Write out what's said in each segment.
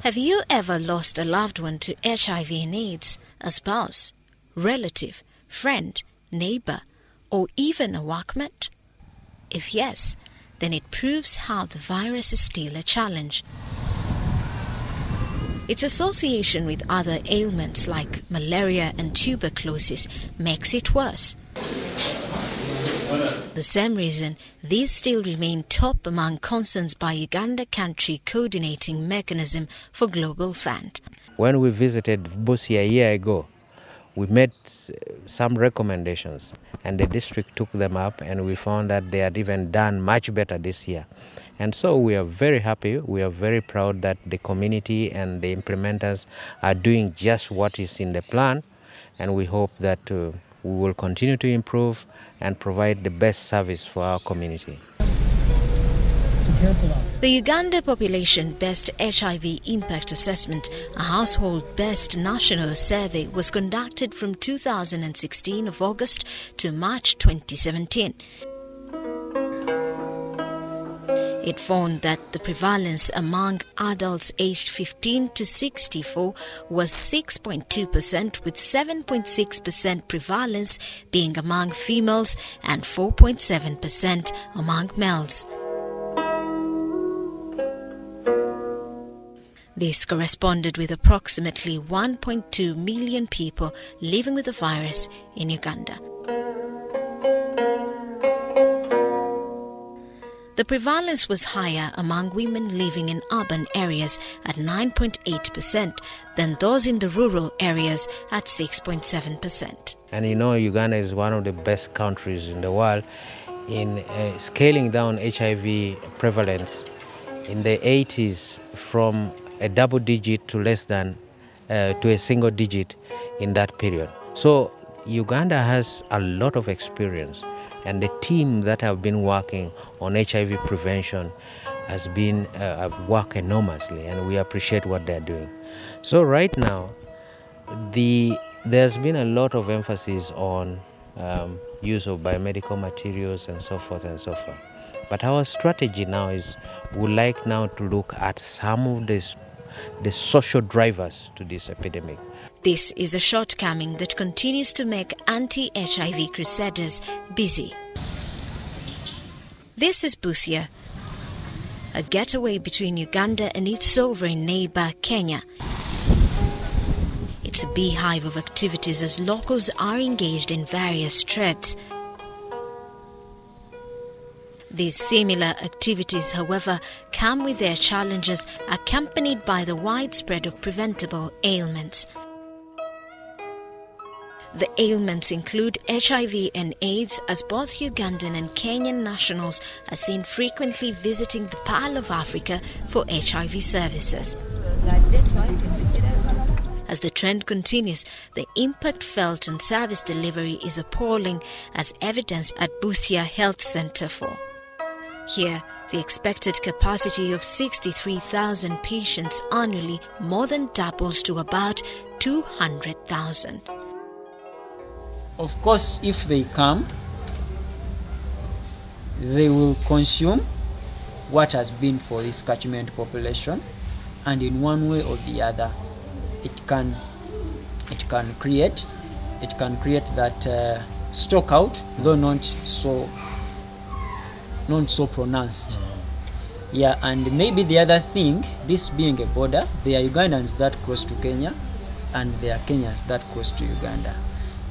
Have you ever lost a loved one to HIV and AIDS, a spouse, relative, friend, neighbor, or even a workmate? If yes, then it proves how the virus is still a challenge. Its association with other ailments like malaria and tuberculosis makes it worse. The same reason, these still remain top among concerns by Uganda Country Coordinating Mechanism for Global Fund. When we visited Busia a year ago, we made some recommendations and the district took them up, and we found that they had even done much better this year. And so we are very happy, we are very proud that the community and the implementers are doing just what is in the plan, and we hope that we will continue to improve and provide the best service for our community. The Uganda Population-Based HIV Impact Assessment, a household-based national survey, was conducted from 2016 of August to March 2017. It found that the prevalence among adults aged 15 to 64 was 6.2%, with 7.6% prevalence being among females and 4.7% among males. This corresponded with approximately 1.2 million people living with the virus in Uganda. The prevalence was higher among women living in urban areas at 9.8% than those in the rural areas at 6.7%. And you know, Uganda is one of the best countries in the world in scaling down HIV prevalence in the 80s from a double digit to less than to a single digit in that period. So Uganda has a lot of experience, and the team that have been working on HIV prevention have worked enormously, and we appreciate what they're doing. So right now, there's been a lot of emphasis on use of biomedical materials and so forth and so forth. But our strategy now is we'd like now to look at some of the social drivers to this epidemic. This is a shortcoming that continues to make anti-HIV crusaders busy. This is Busia, a getaway between Uganda and its sovereign neighbor Kenya. It's a beehive of activities as locals are engaged in various trades. These similar activities, however, come with their challenges, accompanied by the widespread of preventable ailments. The ailments include HIV and AIDS, as both Ugandan and Kenyan nationals are seen frequently visiting the Pearl of Africa for HIV services. As the trend continues, the impact felt on service delivery is appalling, as evidenced at Busia Health Center 4. Here, the expected capacity of 63,000 patients annually more than doubles to about 200,000. Of course, if they come, they will consume what has been for this catchment population, and in one way or the other, it can create that stock out, though not so pronounced. Yeah, and maybe the other thing, this being a border, there are Ugandans that cross to Kenya, and there are Kenyans that cross to Uganda.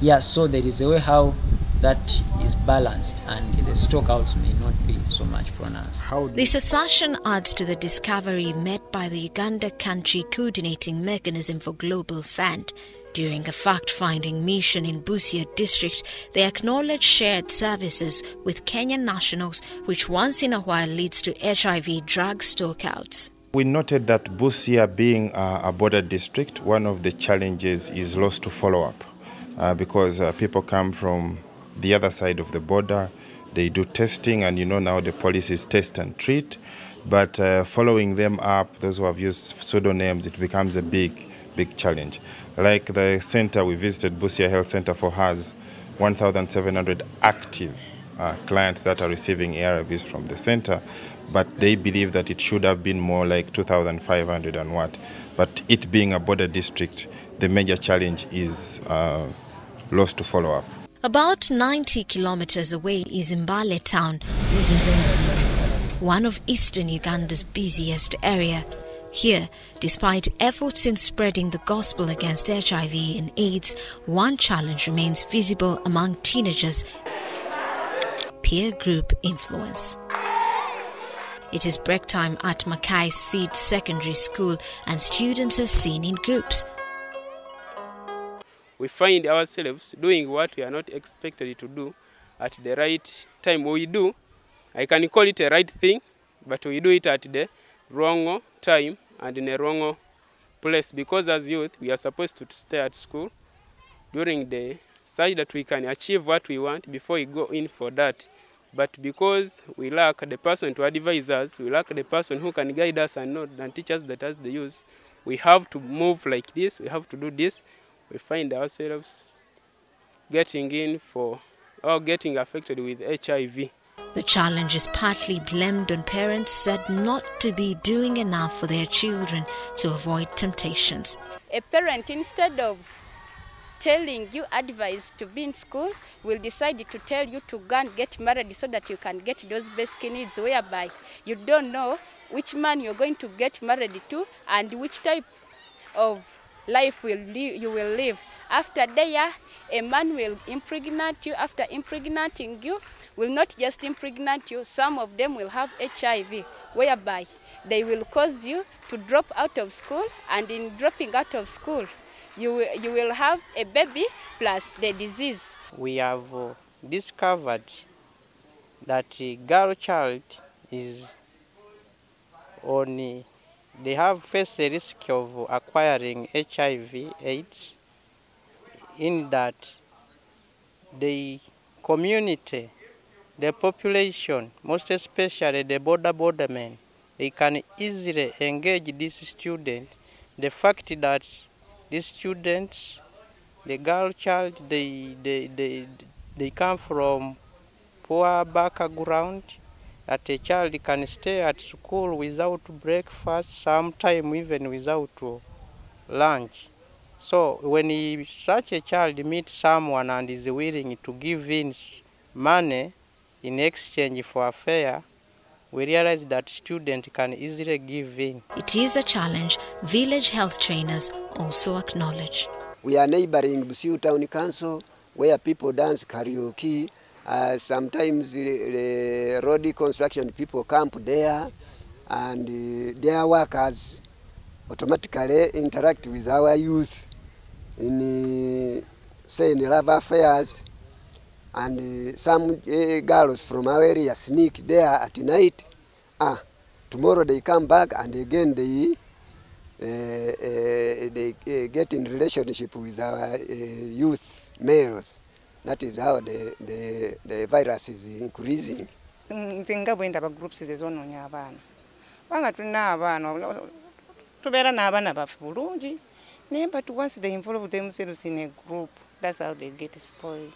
Yeah, so there is a way how that is balanced, and the stockouts may not be so much pronounced. This assertion adds to the discovery made by the Uganda Country Coordinating Mechanism for Global Fund. During a fact-finding mission in Busia district, they acknowledged shared services with Kenyan nationals, which once in a while leads to HIV drug stockouts. We noted that Busia, being a border district, one of the challenges is loss to follow-up. Because people come from the other side of the border, they do testing, and you know now the policy is test and treat, but following them up, those who have used pseudonyms, it becomes a big challenge. Like the center we visited, Busia Health Center 4, has 1,700 active clients that are receiving ARVs from the center, but they believe that it should have been more like 2,500 and what. But it being a border district, the major challenge is loss to follow-up. About 90 kilometers away is Mbale town, one of eastern Uganda's busiest area. Here, despite efforts in spreading the gospel against HIV and AIDS, one challenge remains visible among teenagers: peer group influence. It is break time at Mackay Seed Secondary School and students are seen in groups. We find ourselves doing what we are not expected to do at the right time. We do, I can call it a right thing, but we do it at the wrong time and in a wrong place, because as youth we are supposed to stay at school during the such that we can achieve what we want before we go in for that. But because we lack the person to advise us, we lack the person who can guide us and teach us that as the youth, we have to move like this, we have to do this. We find ourselves getting in for or getting affected with HIV. The challenge is partly blamed on parents said not to be doing enough for their children to avoid temptations. A parent, instead of telling you advice to be in school, will decide to tell you to go and get married so that you can get those basic needs, whereby you don't know which man you're going to get married to and which type of life you will live. After there, a man will impregnate you. After impregnating you, will not just impregnate you, some of them will have HIV, whereby they will cause you to drop out of school, and in dropping out of school, you will have a baby plus the disease. We have discovered that a girl child is only they have faced a risk of acquiring HIV, AIDS, in that the community, the population, most especially the border men, they can easily engage this student. The fact that these students, the girl child, they come from poor background, that a child can stay at school without breakfast, sometimes even without lunch. So when such a child meets someone and is willing to give in money in exchange for a fare, we realize that students can easily give in. It is a challenge village health trainers also acknowledge. We are neighboring Busiu Town Council, where people dance karaoke. Sometimes the road construction people camp there, and their workers automatically interact with our youth in, say, in love affairs, and some girls from our area sneak there at night. Tomorrow they come back and again they get in relationship with our youth males. That is how the virus is increasing. Nzinga bwenda ba groups zezononya abana. Banga tuna abana tubera na abana bafu bulungi. But once they involve themselves in a group, that's how they get spoiled.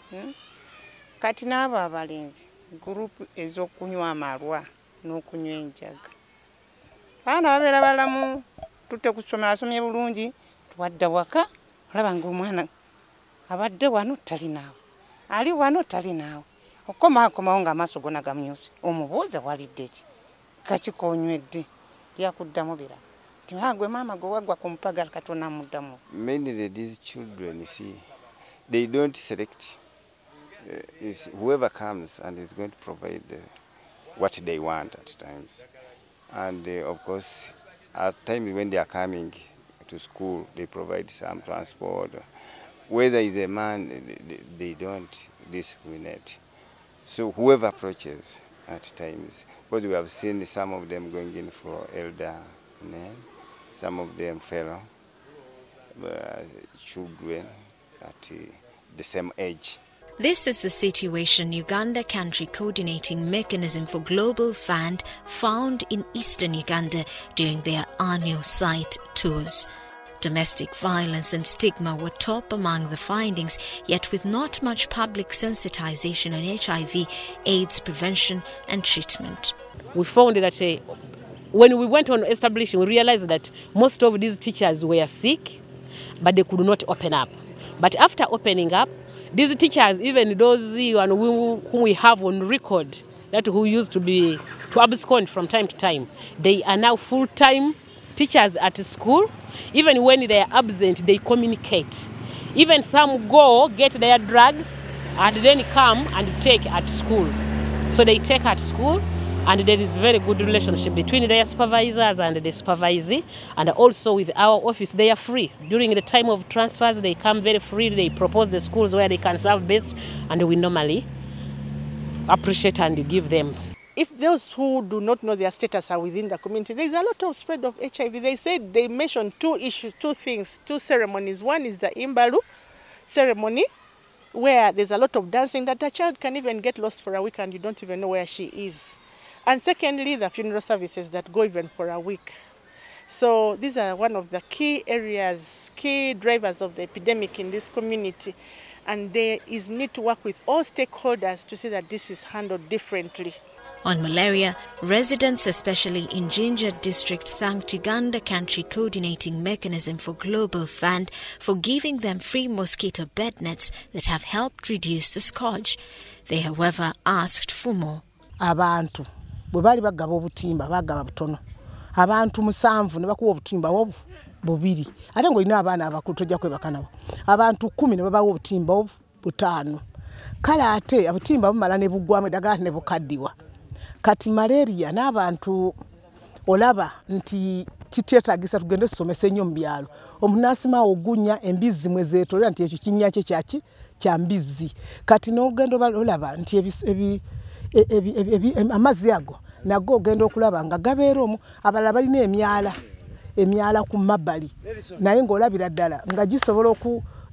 Kati naba abalenzi group ezokunywa amalwa n'okunywa enjaga. Bana babera balamu tutte kusomera asomye bulungi tuwadda waka olaba ng'omwana abadde wano tali naawe. Ali wano tali naawe. Okomawo ng'amaaso gonna gamyuse. Omubuuza walidde ki? Kaki konywedde? Lyakuddamu birala. Timagwe mama go wagwa kumpaga katona muddamu. Mainly these children, you see, they don't select. Is whoever comes and is going to provide what they want at times. And of course, at times when they are coming to school, they provide some transport. Whether it's a man, they don't discriminate. So whoever approaches at times, because we have seen some of them going in for elder men, some of them fellow children at the same age. This is the situation Uganda Country Coordinating Mechanism for Global Fund found in eastern Uganda during their annual site tours. Domestic violence and stigma were top among the findings, yet with not much public sensitization on HIV, AIDS prevention and treatment. We found that when we went on establishing, we realized that most of these teachers were sick, but they could not open up. But after opening up, these teachers, even those whom we have on record, that who used to abscond from time to time, they are now full-time teachers at school. Even when they are absent, they communicate. Even some go get their drugs and then come and take at school. So they take at school, and there is very good relationship between their supervisors and the supervisee, and also with our office. They are free. During the time of transfers, they come very free. They propose the schools where they can serve best, and we normally appreciate and give them. If those who do not know their status are within the community, there is a lot of spread of HIV. They mentioned two issues, two things, two ceremonies. One is the Imbalu ceremony, where there's a lot of dancing that a child can even get lost for a week and you don't even know where she is. And secondly, the funeral services that go even for a week. So these are one of the key areas, key drivers of the epidemic in this community. And there is need to work with all stakeholders to see that this is handled differently. On malaria, residents, especially in Jinja district, thanked Uganda Country Coordinating Mechanism for Global Fund for giving them free mosquito bed nets that have helped reduce the scourge. They, however, asked for more. Abantu bwe bali bagaba obutimba bagaba butono. Abantu 7 ne bakuwa obutimba bubiri. Ate ng'olina abaana abakulu tojja kwebaka nabo. Abantu 10 ne babawa obutimba 5. Kale ate obutimba bumala ne buggwamu eddagala ne bukaddiwa. Kati malaria n'abantu olaba nti kitetagisa tugende tusomesa nnyo mu byalo. Omunasima ogunya embizzi mwezeetolera nti ekyo kinnya kye kya mbizzi. Kati n'ogenda olaba nti amazzi ago nago ogenda okulaba nga gabeera omwo. Abalala balina emyala ku mabbali naye ng'olabira ddala nga gisobola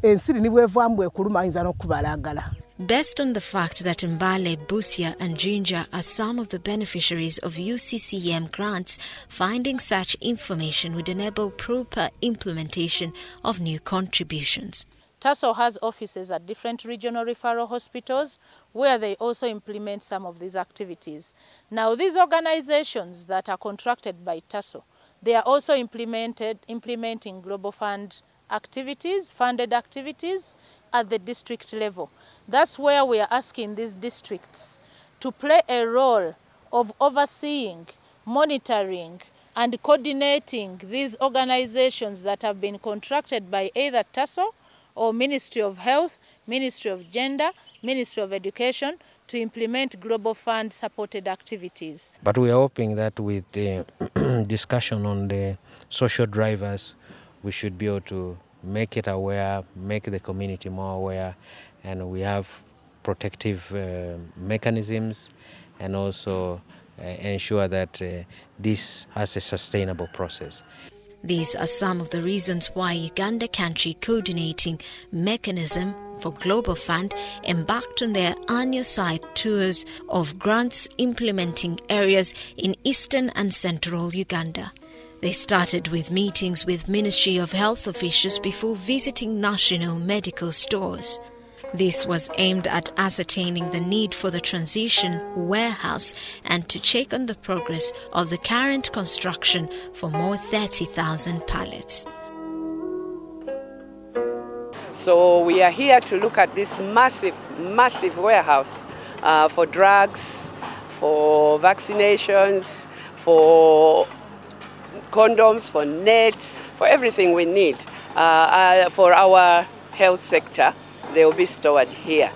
ensiri ni bwevaamu bwekuluma ayinza n'okubalagala. Based on the fact that Mbale, Busia and Jinja are some of the beneficiaries of UCCM grants, finding such information would enable proper implementation of new contributions. TASO has offices at different regional referral hospitals where they also implement some of these activities. Now, these organizations that are contracted by TASO, they are also implementing Global Fund activities, funded activities at the district level. That's where we are asking these districts to play a role of overseeing, monitoring, and coordinating these organizations that have been contracted by either TASO or Ministry of Health, Ministry of Gender, Ministry of Education to implement Global Fund supported activities. But we are hoping that with the discussion on the social drivers, we should be able to make it aware, make the community more aware, and we have protective mechanisms, and also ensure that this has a sustainable process. These are some of the reasons why Uganda Country Coordinating Mechanism for Global Fund embarked on their annual site tours of grants implementing areas in eastern and central Uganda. They started with meetings with Ministry of Health officials before visiting national medical stores. This was aimed at ascertaining the need for the transition warehouse and to check on the progress of the current construction for more 30,000 pallets. So we are here to look at this massive warehouse for drugs, for vaccinations, for condoms, for nets, for everything we need for our health sector. They will be stored here.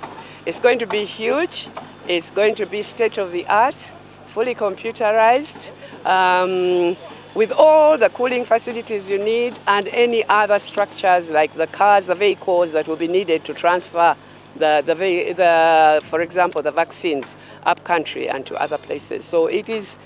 It's going to be huge. It's going to be state-of-the-art, fully computerized, with all the cooling facilities you need and any other structures like the cars, the vehicles that will be needed to transfer for example, the vaccines up country and to other places. So it's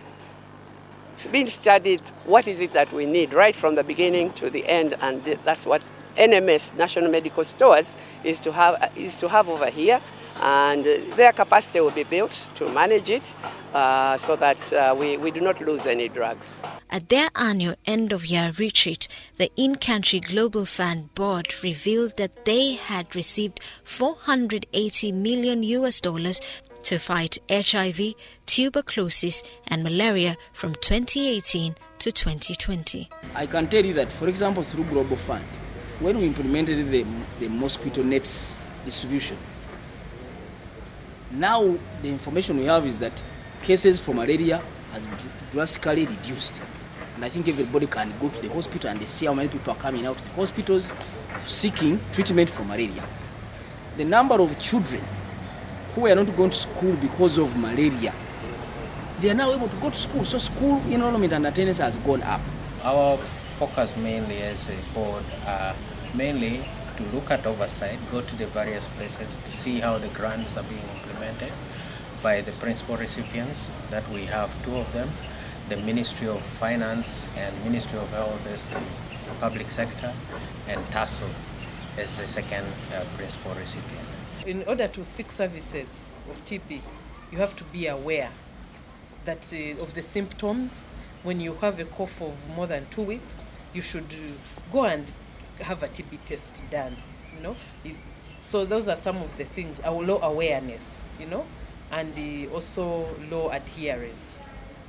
been studied. What is it that we need right from the beginning to the end, and that's what NMS, National Medical Stores, is to have over here, and their capacity will be built to manage it so that we do not lose any drugs. At their annual end-of-year retreat, the In-Country Global Fund Board revealed that they had received $480 million to fight HIV, tuberculosis and malaria from 2018 to 2020. I can tell you that, for example, through Global Fund, when we implemented the mosquito nets distribution, now the information we have is that cases for malaria has drastically reduced. And I think everybody can go to the hospital and they see how many people are coming out of the hospitals seeking treatment for malaria. The number of children who are not going to school because of malaria, they are now able to go to school. So school enrollment and attendance has gone up. Our focus mainly as a board are mainly to look at oversight, go to the various places to see how the grants are being implemented by the principal recipients, that we have 2 of them, the Ministry of Finance and Ministry of Health as the public sector, and TASO as the second principal recipient. In order to seek services of TB, you have to be aware that of the symptoms. When you have a cough of more than 2 weeks, you should go and have a TB test done, you know. So those are some of the things, low awareness, you know, and also low adherence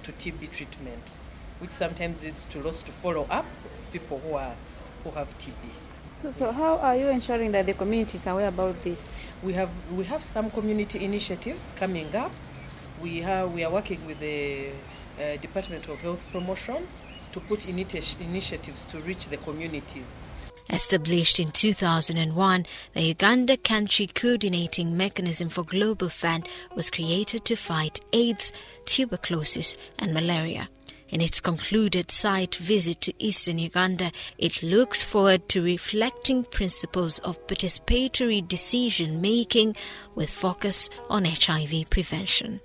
to TB treatment, which sometimes leads to loss to follow up of people who have TB. So how are you ensuring that the community is aware about this? We have some community initiatives coming up. We are working with the Department of Health Promotion to put initiatives to reach the communities. Established in 2001, the Uganda Country Coordinating Mechanism for Global Fund was created to fight AIDS, tuberculosis and malaria. In its concluded site visit to eastern Uganda, it looks forward to reflecting principles of participatory decision-making with focus on HIV prevention.